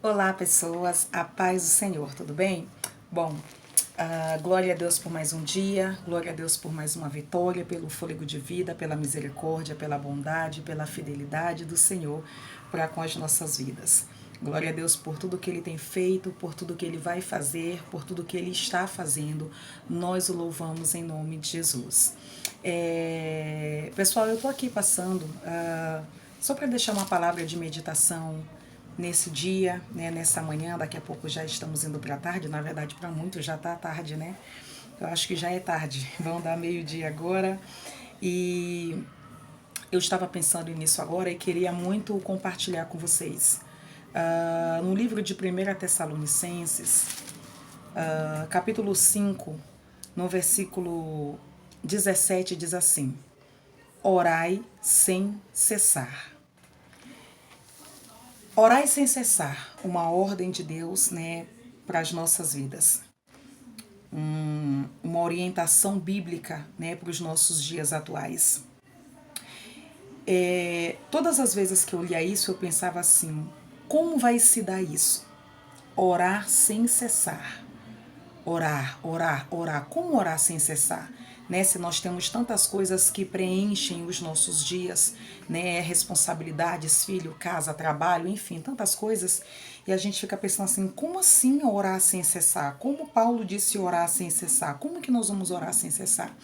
Olá, pessoas, a paz do Senhor, tudo bem? Bom, glória a Deus por mais um dia, glória a Deus por mais uma vitória, pelo fôlego de vida, pela misericórdia, pela bondade, pela fidelidade do Senhor para com as nossas vidas. Glória a Deus por tudo que Ele tem feito, por tudo que Ele vai fazer, por tudo que Ele está fazendo. Nós o louvamos em nome de Jesus. Pessoal, eu estou aqui passando só para deixar uma palavra de meditação nesse dia, né, nessa manhã. Daqui a pouco já estamos indo para a tarde, na verdade para muitos já está tarde, né? Eu acho que já é tarde, vão dar meio-dia agora. E eu estava pensando nisso agora e queria muito compartilhar com vocês. No livro de 1 Tessalonicenses, capítulo 5, no versículo 17, diz assim: orai sem cessar. Orai sem cessar, uma ordem de Deus, né, para as nossas vidas. Uma orientação bíblica, né, para os nossos dias atuais. Todas as vezes que eu lia isso, eu pensava assim: como vai se dar isso? Orar sem cessar. Orar, orar, orar. Como orar sem cessar? Né, se nós temos tantas coisas que preenchem os nossos dias, né, responsabilidades, filho, casa, trabalho, enfim, tantas coisas, e a gente fica pensando assim: como assim orar sem cessar? Como Paulo disse orar sem cessar? Como que nós vamos orar sem cessar?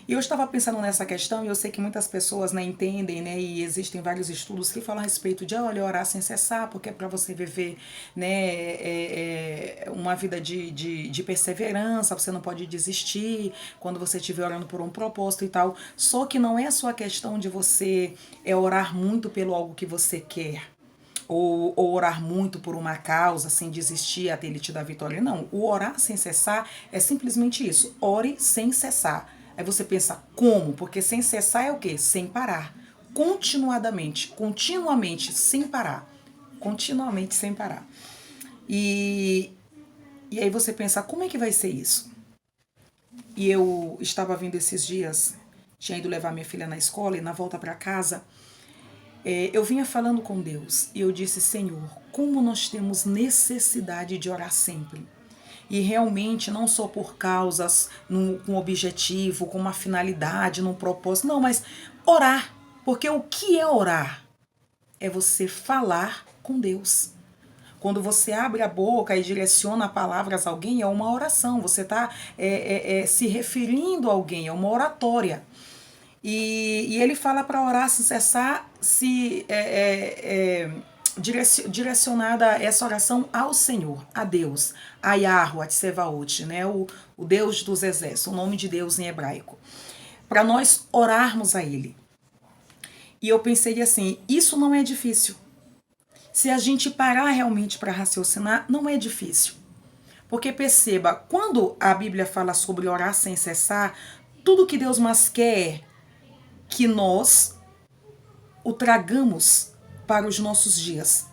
E eu estava pensando nessa questão, e eu sei que muitas pessoas, né, entendem, né, e existem vários estudos que falam a respeito de, olha, orar sem cessar, porque é para você viver, né, uma vida de perseverança, você não pode desistir quando você estiver orando por um propósito e tal. Só que não é só a questão de você orar muito pelo algo que você quer, ou orar muito por uma causa, sem desistir até Ele te dar vitória. Não, o orar sem cessar é simplesmente isso: ore sem cessar. Aí você pensa, como? Porque sem cessar é o quê? Sem parar. Continuamente, sem parar. Continuamente, sem parar. E aí você pensa, como é que vai ser isso? E eu estava vindo esses dias, tinha ido levar minha filha na escola, e na volta para casa, eu vinha falando com Deus, e eu disse: Senhor, como nós temos necessidade de orar sempre. E realmente não só por causas, com objetivo, com uma finalidade, num propósito, não, mas orar. Porque o que é orar? É você falar com Deus. Quando você abre a boca e direciona palavras a alguém, é uma oração. Você está se referindo a alguém, é uma oratória. E ele fala para orar sem cessar, direcionada essa oração ao Senhor, a Deus, a Yahweh, a Tsevaot, né? o Deus dos exércitos, o nome de Deus em hebraico, para nós orarmos a Ele. E eu pensei assim: isso não é difícil. Se a gente parar realmente para raciocinar, não é difícil. Porque perceba, quando a Bíblia fala sobre orar sem cessar, tudo que Deus mais quer que nós o tragamos para os nossos dias.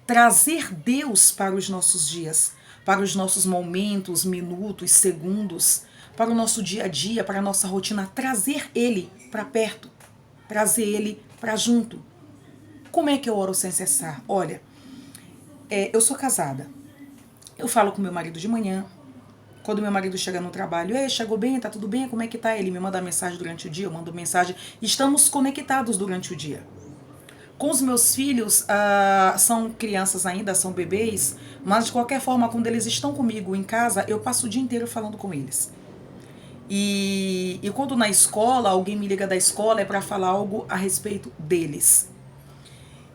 Trazer Deus para os nossos dias, para os nossos momentos, minutos, segundos, para o nosso dia a dia, para a nossa rotina. Trazer Ele para perto, trazer Ele para junto. Como é que eu oro sem cessar? Olha, eu sou casada. Eu falo com meu marido de manhã. Quando meu marido chega no trabalho: ei, chegou bem, tá tudo bem, como é que tá? Ele me manda mensagem durante o dia, eu mando mensagem. Estamos conectados durante o dia. Com os meus filhos, são crianças ainda, são bebês, mas de qualquer forma, quando eles estão comigo em casa, eu passo o dia inteiro falando com eles. E quando na escola, alguém me liga da escola, é para falar algo a respeito deles.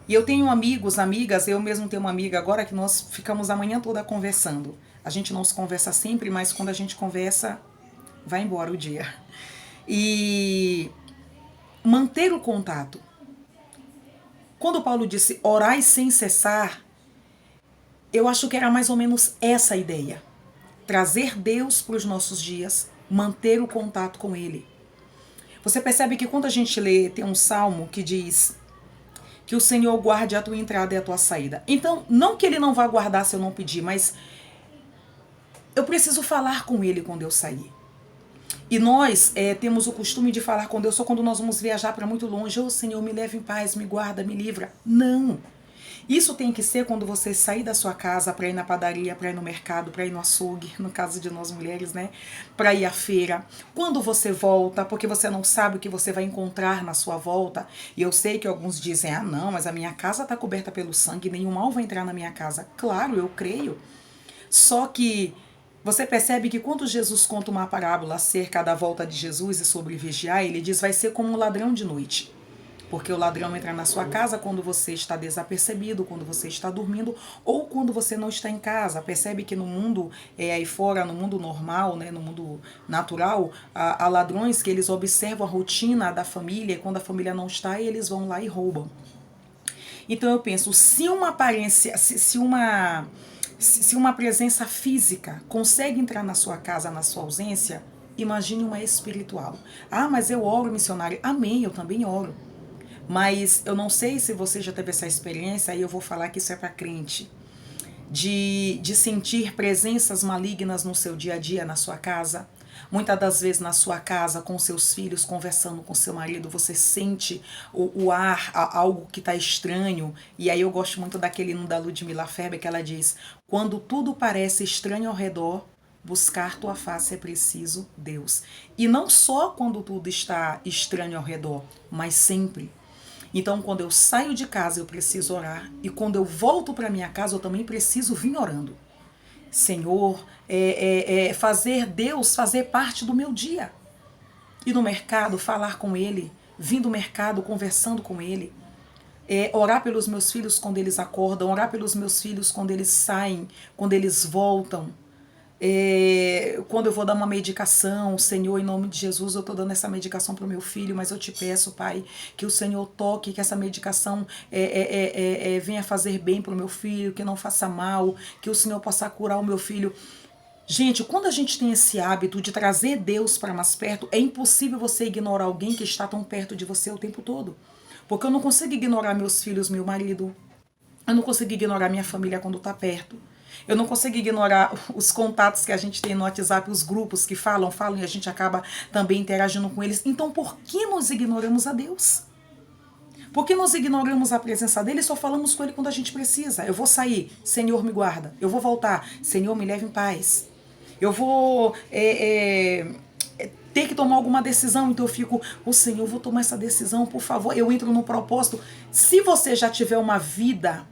E eu tenho amigos, amigas, eu mesmo tenho uma amiga agora que nós ficamos a manhã toda conversando. A gente não se conversa sempre, mas quando a gente conversa, vai embora o dia. E manter o contato. Quando Paulo disse orai sem cessar, eu acho que era mais ou menos essa a ideia. Trazer Deus para os nossos dias, manter o contato com Ele. Você percebe que quando a gente lê, tem um salmo que diz que o Senhor guarde a tua entrada e a tua saída. Então, não que Ele não vá guardar se eu não pedir, mas eu preciso falar com Ele quando eu sair. E nós temos o costume de falar com Deus só quando nós vamos viajar para muito longe. Ô Senhor, me leve em paz, me guarda, me livra. Não. Isso tem que ser quando você sair da sua casa para ir na padaria, para ir no mercado, para ir no açougue, no caso de nós mulheres, né? Para ir à feira. Quando você volta, porque você não sabe o que você vai encontrar na sua volta. E eu sei que alguns dizem, ah não, mas a minha casa está coberta pelo sangue, nenhum mal vai entrar na minha casa. Claro, eu creio. Só que você percebe que quando Jesus conta uma parábola acerca da volta de Jesus e sobre vigiar, ele diz, vai ser como um ladrão de noite. Porque o ladrão entra na sua casa quando você está desapercebido, quando você está dormindo ou quando você não está em casa. Percebe que no mundo aí fora, no mundo normal, né, no mundo natural, há ladrões que eles observam a rotina da família e quando a família não está, eles vão lá e roubam. Então eu penso, se uma aparência, se uma presença física consegue entrar na sua casa na sua ausência, imagine uma espiritual. Ah, mas eu oro, missionário. Amém, eu também oro. Mas eu não sei se você já teve essa experiência, aí eu vou falar que isso é para crente, de sentir presenças malignas no seu dia a dia, na sua casa. Muitas das vezes na sua casa, com seus filhos, conversando com seu marido, você sente o ar, algo que está estranho. E aí eu gosto muito daquele hino da Ludmilla Ferber, que ela diz, quando tudo parece estranho ao redor, buscar tua face é preciso, Deus. E não só quando tudo está estranho ao redor, mas sempre. Então, quando eu saio de casa, eu preciso orar. E quando eu volto para minha casa, eu também preciso vir orando. Senhor, fazer Deus fazer parte do meu dia. Ir no mercado, falar com Ele. Vir do mercado, conversando com Ele. Orar pelos meus filhos quando eles acordam. Orar pelos meus filhos quando eles saem, quando eles voltam. Quando eu vou dar uma medicação, Senhor, em nome de Jesus, eu estou dando essa medicação para o meu filho, mas eu te peço, Pai, que o Senhor toque, que essa medicação venha fazer bem para o meu filho, que não faça mal, que o Senhor possa curar o meu filho. Gente, quando a gente tem esse hábito de trazer Deus para mais perto, é impossível você ignorar alguém que está tão perto de você o tempo todo. Porque eu não consigo ignorar meus filhos, meu marido, eu não consigo ignorar minha família quando está perto. Eu não consigo ignorar os contatos que a gente tem no WhatsApp, os grupos que falam e a gente acaba também interagindo com eles. Então, por que nós ignoramos a Deus? Por que nós ignoramos a presença dele e só falamos com ele quando a gente precisa? Eu vou sair, Senhor, me guarda. Eu vou voltar, Senhor, me leve em paz. Eu vou ter que tomar alguma decisão, então eu fico, Senhor, eu vou tomar essa decisão, por favor. Eu entro no propósito. Se você já tiver uma vida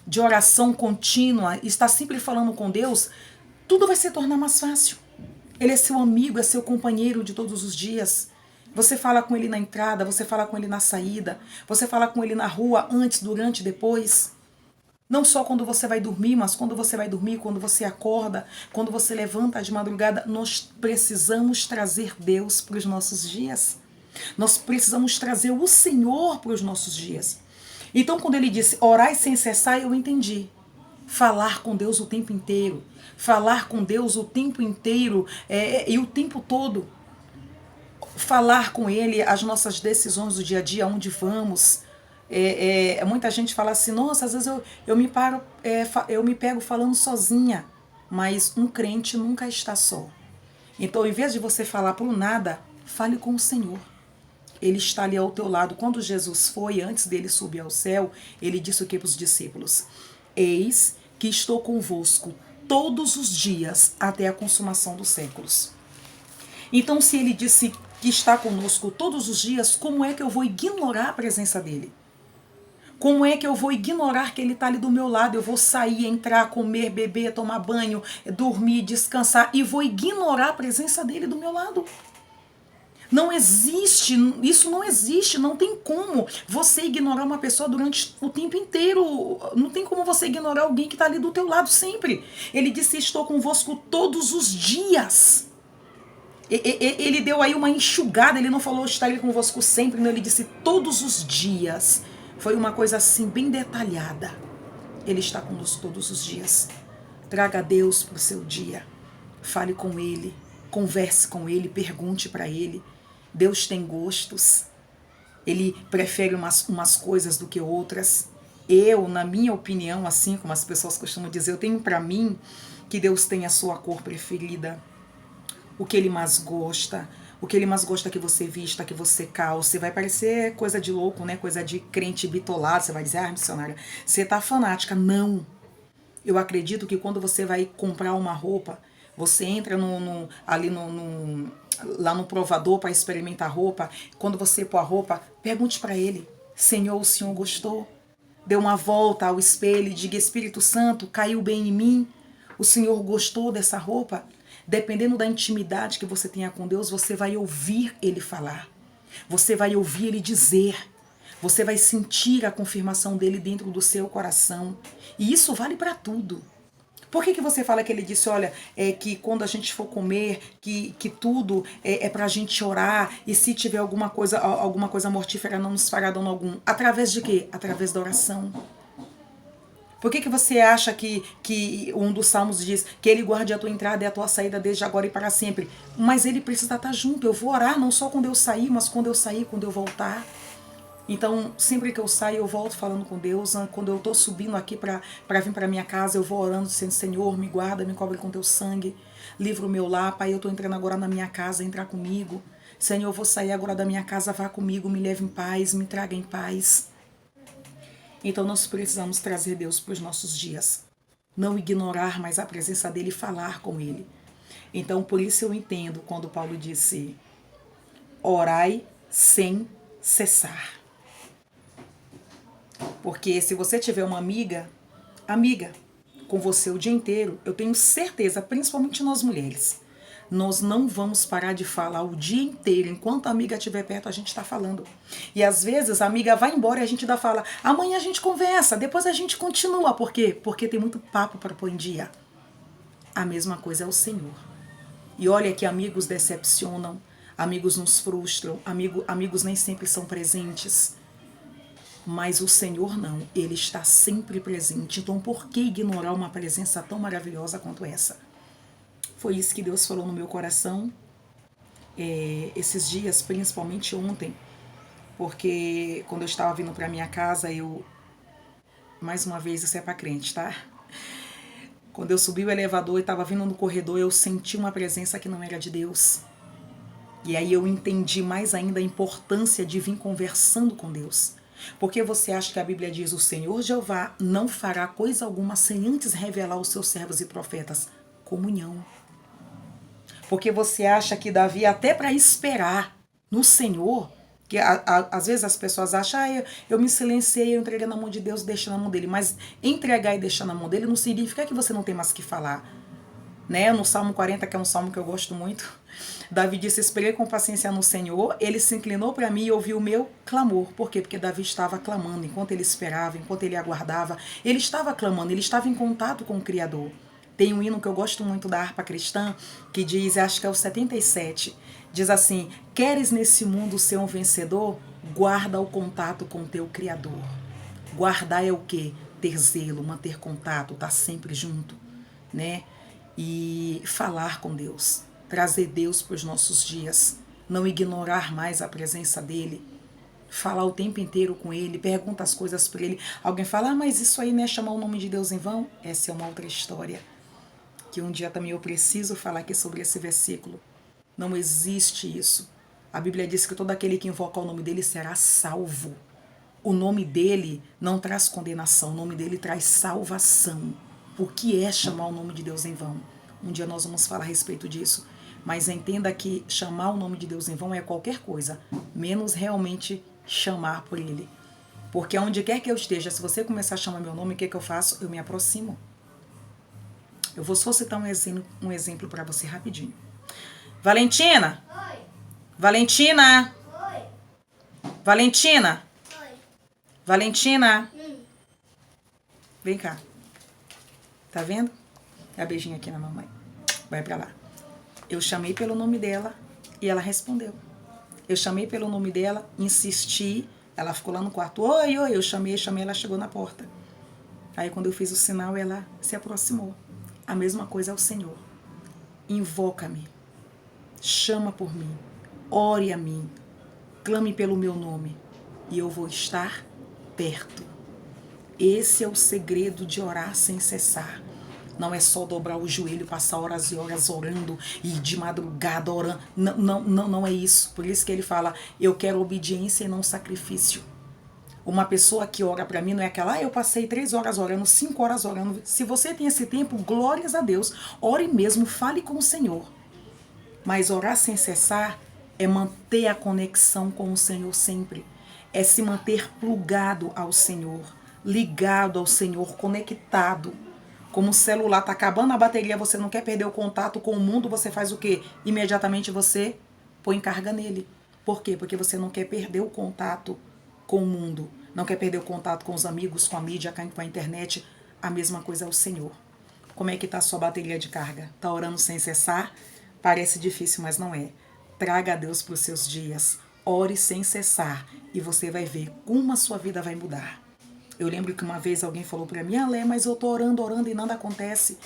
de oração contínua, está sempre falando com Deus, tudo vai se tornar mais fácil. Ele é seu amigo, é seu companheiro de todos os dias. Você fala com ele na entrada, você fala com ele na saída, você fala com ele na rua, antes, durante, depois. Não só quando você vai dormir, mas quando você vai dormir, quando você acorda, quando você levanta de madrugada, nós precisamos trazer Deus para os nossos dias. Nós precisamos trazer o Senhor para os nossos dias. Então, quando ele disse orai sem cessar, eu entendi. Falar com Deus o tempo inteiro. Falar com Deus o tempo inteiro e o tempo todo. Falar com Ele as nossas decisões do dia a dia, onde vamos. Muita gente fala assim, nossa, às vezes eu me pego falando sozinha. Mas um crente nunca está só. Então, em vez de você falar por nada, fale com o Senhor. Ele está ali ao teu lado. Quando Jesus foi, antes dele subir ao céu, ele disse o que para os discípulos? Eis que estou convosco todos os dias até a consumação dos séculos. Então, se ele disse que está conosco todos os dias, como é que eu vou ignorar a presença dele? Como é que eu vou ignorar que ele está ali do meu lado? Eu vou sair, entrar, comer, beber, tomar banho, dormir, descansar e vou ignorar a presença dele do meu lado? Não existe, isso não existe, não tem como você ignorar uma pessoa durante o tempo inteiro. Não tem como você ignorar alguém que está ali do teu lado sempre. Ele disse, estou convosco todos os dias. Ele deu aí uma enxugada, ele não falou estarei convosco sempre, não, ele disse todos os dias. Foi uma coisa assim, bem detalhada. Ele está conosco todos os dias. Traga Deus para o seu dia. Fale com Ele, converse com Ele, pergunte para Ele. Deus tem gostos, Ele prefere umas coisas do que outras. Eu, na minha opinião, assim como as pessoas costumam dizer, eu tenho para mim que Deus tem a sua cor preferida, o que Ele mais gosta, O que ele mais gosta é que você vista, que você calce. Vai parecer coisa de louco, né? Coisa de crente bitolado. Você vai dizer, missionária, você tá fanática. Não. Eu acredito que quando você vai comprar uma roupa, você entra lá no provador para experimentar a roupa. Quando você pôr a roupa, pergunte para ele: Senhor, o Senhor gostou? Dê uma volta ao espelho e diga: Espírito Santo, caiu bem em mim? O Senhor gostou dessa roupa? Dependendo da intimidade que você tenha com Deus, você vai ouvir Ele falar. Você vai ouvir Ele dizer. Você vai sentir a confirmação dele dentro do seu coração. E isso vale para tudo. Por que você fala que ele disse, olha, que quando a gente for comer, que tudo é pra gente orar, e se tiver alguma coisa mortífera não nos fará dano algum? Através de quê? Através da oração. Por que você acha que um dos salmos diz que ele guarde a tua entrada e a tua saída desde agora e para sempre? Mas ele precisa estar junto. Eu vou orar não só quando eu sair, mas quando eu sair, quando eu voltar. Então, sempre que eu saio, eu volto falando com Deus. Quando eu estou subindo aqui para vir para minha casa, eu vou orando, dizendo: Senhor, me guarda, me cobre com teu sangue, livra o meu lar. Pai, eu estou entrando agora na minha casa, entrar comigo. Senhor, eu vou sair agora da minha casa, vá comigo, me leve em paz, me traga em paz. Então, nós precisamos trazer Deus para os nossos dias. Não ignorar mais a presença dele e falar com ele. Então, por isso eu entendo quando Paulo disse: orai sem cessar. Porque se você tiver uma amiga com você o dia inteiro, eu tenho certeza, principalmente nós mulheres, nós não vamos parar de falar o dia inteiro. Enquanto a amiga estiver perto, a gente está falando. E às vezes a amiga vai embora e a gente ainda fala: amanhã a gente conversa, depois a gente continua. Por quê? Porque tem muito papo para pôr em dia. A mesma coisa é o Senhor. E olha que amigos decepcionam, amigos nos frustram, amigos nem sempre são presentes. Mas o Senhor não, Ele está sempre presente. Então por que ignorar uma presença tão maravilhosa quanto essa? Foi isso que Deus falou no meu coração esses dias, principalmente ontem. Porque quando eu estava vindo para minha casa, mais uma vez, isso é para crente, tá? Quando eu subi o elevador e estava vindo no corredor, eu senti uma presença que não era de Deus. E aí eu entendi mais ainda a importância de vir conversando com Deus. Porque você acha que a Bíblia diz: o Senhor Jeová não fará coisa alguma sem antes revelar aos seus servos e profetas? Comunhão. Porque você acha que Davi, até para esperar no Senhor, que às vezes as pessoas acham: eu me silenciei, eu entreguei na mão de Deus, deixa na mão dele. Mas entregar e deixar na mão dele não significa que você não tem mais o que falar. Né? No Salmo 40, que é um salmo que eu gosto muito, Davi disse: esperei com paciência no Senhor, ele se inclinou para mim e ouviu o meu clamor. Por quê? Porque Davi estava clamando, enquanto ele esperava, enquanto ele aguardava, ele estava clamando, ele estava em contato com o Criador. Tem um hino que eu gosto muito da harpa cristã, que diz, acho que é o 77, diz assim: queres nesse mundo ser um vencedor? Guarda o contato com o teu Criador. Guardar é o quê? Ter zelo, manter contato, estar sempre junto, né? E falar com Deus, trazer Deus para os nossos dias, não ignorar mais a presença dele, falar o tempo inteiro com ele, pergunta as coisas para ele. Alguém fala: mas isso aí não é chamar o nome de Deus em vão? Essa é uma outra história, que um dia também eu preciso falar aqui sobre esse versículo. Não existe isso. A Bíblia diz que todo aquele que invoca o nome dele será salvo. O nome dele não traz condenação, o nome dele traz salvação. O que é chamar o nome de Deus em vão? Um dia nós vamos falar a respeito disso. Mas entenda que chamar o nome de Deus em vão é qualquer coisa, menos realmente chamar por ele. Porque onde quer que eu esteja, se você começar a chamar meu nome, o que eu faço? Eu me aproximo. Eu vou só citar um exemplo para você rapidinho. Valentina! Oi. Valentina! Oi. Valentina! Oi. Valentina! Vem cá. Tá vendo? Dá beijinho aqui na mamãe. Vai pra lá. Eu chamei pelo nome dela e ela respondeu. Eu chamei pelo nome dela, insisti. Ela ficou lá no quarto. Oi, oi. Eu chamei, ela chegou na porta. Aí quando eu fiz o sinal, ela se aproximou. A mesma coisa ao Senhor. Invoca-me. Chama por mim. Ore a mim. Clame pelo meu nome. E eu vou estar perto. Esse é o segredo de orar sem cessar. Não é só dobrar o joelho, passar horas e horas orando e de madrugada orando. Não, não, não, não é isso. Por isso que ele fala, eu quero obediência e não sacrifício. Uma pessoa que ora para mim não é aquela, eu passei 3 horas orando, 5 horas orando. Se você tem esse tempo, glórias a Deus. Ore mesmo, fale com o Senhor. Mas orar sem cessar é manter a conexão com o Senhor sempre. É se manter plugado ao Senhor, ligado ao Senhor, conectado. Como o celular está acabando a bateria, você não quer perder o contato com o mundo, você faz o quê? Imediatamente você põe carga nele. Por quê? Porque você não quer perder o contato com o mundo, não quer perder o contato com os amigos, com a mídia, com a internet. A mesma coisa é o Senhor. Como é que está a sua bateria de carga? Está orando sem cessar? Parece difícil, mas não é. Traga a Deus para os seus dias. Ore sem cessar e você vai ver como a sua vida vai mudar. Eu lembro que uma vez alguém falou para mim, Alé, mas eu tô orando, orando e nada acontece.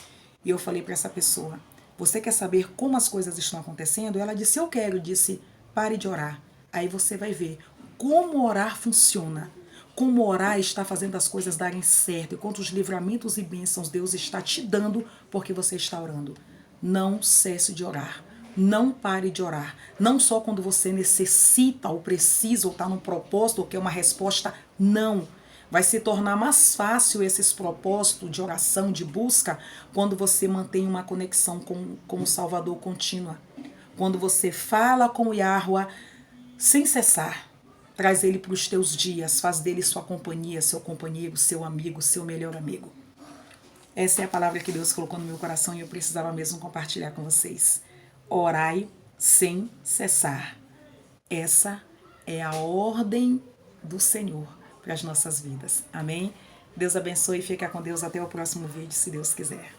E eu falei para essa pessoa, você quer saber como as coisas estão acontecendo? Ela disse, eu quero. Eu disse, pare de orar. Aí você vai ver como orar funciona. Como orar está fazendo as coisas darem certo. E quantos livramentos e bênçãos Deus está te dando porque você está orando. Não cesse de orar. Não pare de orar. Não só quando você necessita ou precisa ou está no propósito ou quer uma resposta. Não. Vai se tornar mais fácil esses propósitos de oração, de busca, quando você mantém uma conexão com o Salvador contínua. Quando você fala com o Yahuwah sem cessar. Traz ele para os teus dias, faz dele sua companhia, seu companheiro, seu amigo, seu melhor amigo. Essa é a palavra que Deus colocou no meu coração e eu precisava mesmo compartilhar com vocês. Orai sem cessar. Essa é a ordem do Senhor para as nossas vidas. Amém? Deus abençoe e fica com Deus até o próximo vídeo, se Deus quiser.